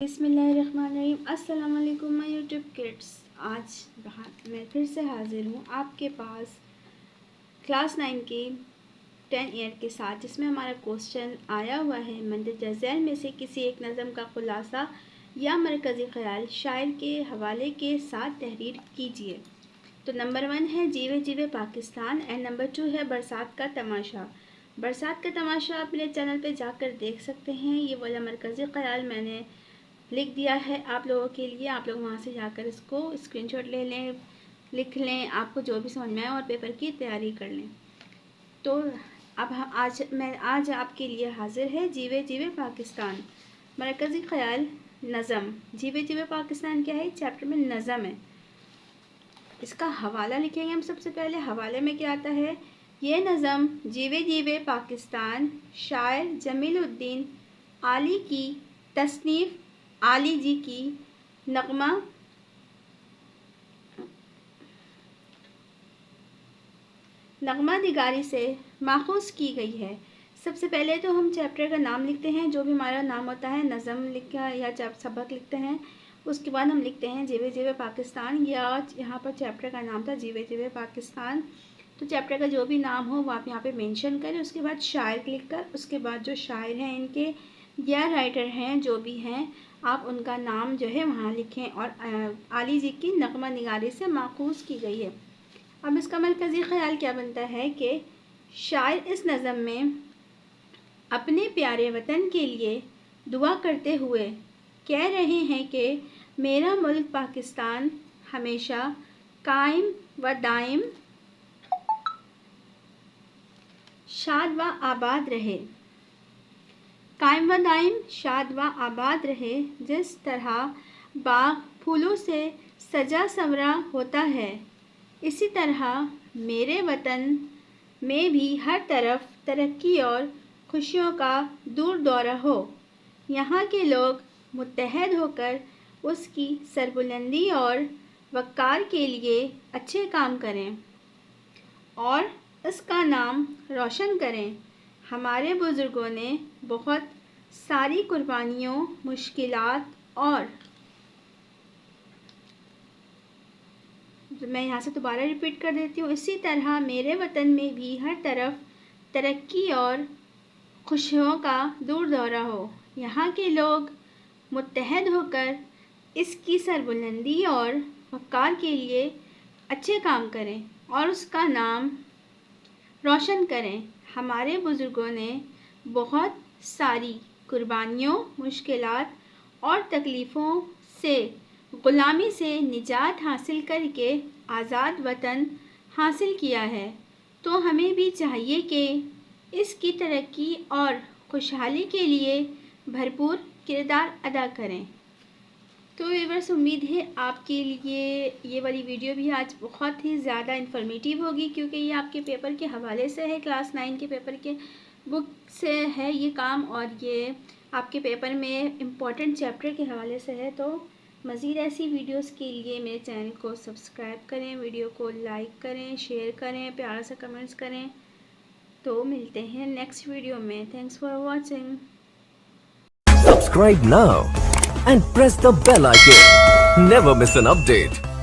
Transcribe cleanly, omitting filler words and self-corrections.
بسم اللہ الرحمن الرحیم۔ السلام علیکم مائی یوٹیوب کڈس۔ آج میں پھر سے حاضر ہوں آپ کے پاس کلاس 9 کی 10 ایئر کے ساتھ، جس میں ہمارا کوسچن آیا ہوا ہے مندرجہ ذیل میں سے کسی ایک نظم کا خلاصہ یا مرکزی خیال شاعر کے حوالے کے ساتھ تحریر کیجیے۔ تو نمبر 1 ہے جیوے جیوے پاکستان اینڈ نمبر 2 ہے برسات کا تماشا۔ برسات کا تماشا آپ میرے چینل پہ جا کر دیکھ سکتے ہیں۔ یہ والا مرکزی خیال میں نے لکھ دیا ہے آپ لوگوں کے لیے، آپ لوگ وہاں سے جا کر اس کو اسکرین شاٹ لے لیں، لکھ لیں، آپ کو جو بھی سمجھ میں آئے اور پیپر کی تیاری کر لیں۔ تو اب آج آپ کے لیے حاضر ہے جیوے جیوے پاکستان مرکزی خیال نظم۔ جیوے جیوے پاکستان کیا ہے؟ چیپٹر میں نظم ہے۔ اس کا حوالہ لکھیں گے ہم سب سے پہلے۔ حوالے میں کیا آتا ہے؟ یہ نظم جیوے جیوے پاکستان شاعر جمیل الدین عالی کی تصنیف عالی جی کی نغمہ نگاری سے ماخوذ کی گئی ہے۔ سب سے پہلے تو ہم چیپٹر کا نام لکھتے ہیں، جو بھی ہمارا نام ہوتا ہے، نظم لکھا یا سبق لکھتے ہیں، اس کے بعد ہم لکھتے ہیں جیوے جیوے پاکستان، یا یہاں پر چیپٹر کا نام تھا جیوے جیوے پاکستان۔ تو چیپٹر کا جو بھی نام ہو وہ آپ یہاں پہ مینشن کریں، اس کے بعد شاعر لکھ کر، اس کے بعد جو شاعر ہیں ان کے یا رائٹر ہیں جو بھی ہیں، آپ ان کا نام جو ہے وہاں لکھیں، اور عالی جی کی نغمہ نگاری سے ماخوذ کی گئی ہے۔ اب اس کا مرکزی خیال کیا بنتا ہے کہ شاعر اس نظم میں اپنے پیارے وطن کے لیے دعا کرتے ہوئے کہہ رہے ہیں کہ میرا ملک پاکستان ہمیشہ قائم و دائم شاد و آباد رہے، قائم و دائم شاد و آباد رہے۔ جس طرح باغ پھولوں سے سجا سنورا ہوتا ہے، اسی طرح میرے وطن میں بھی ہر طرف ترقی اور خوشیوں کا دور دورہ ہو، یہاں کے لوگ متحد ہو کر اس کی سربلندی اور وقار کے لیے اچھے کام کریں اور اس کا نام روشن کریں۔ ہمارے بزرگوں نے بہت ساری قربانیوں، مشکلات اور میں یہاں سے دوبارہ ریپیٹ کر دیتی ہوں، اسی طرح میرے وطن میں بھی ہر طرف ترقی اور خوشیوں کا دور دورہ ہو، یہاں کے لوگ متحد ہو کر اس کی سربلندی اور وقار کے لیے اچھے کام کریں اور اس کا نام روشن کریں۔ ہمارے بزرگوں نے بہت ساری قربانیوں، مشکلات اور تکلیفوں سے، غلامی سے نجات حاصل کر کے آزاد وطن حاصل کیا ہے، تو ہمیں بھی چاہیے کہ اس کی ترقی اور خوشحالی کے لیے بھرپور کردار ادا کریں۔ تو ویورس، امید ہے آپ کے لیے یہ والی ویڈیو بھی آج بہت ہی زیادہ انفارمیٹیو ہوگی، کیونکہ یہ آپ کے پیپر کے حوالے سے ہے، کلاس 9 کے پیپر کے بک سے ہے یہ کام، اور یہ آپ کے پیپر میں امپورٹنٹ چیپٹر کے حوالے سے ہے۔ تو مزید ایسی ویڈیوز کے لیے میرے چینل کو سبسکرائب کریں، ویڈیو کو لائک کریں، شیئر کریں، پیارا سا کمنٹس کریں۔ تو ملتے ہیں نیکسٹ ویڈیو میں۔ Thanks for watching. Subscribe now and press the bell icon. Never miss an update.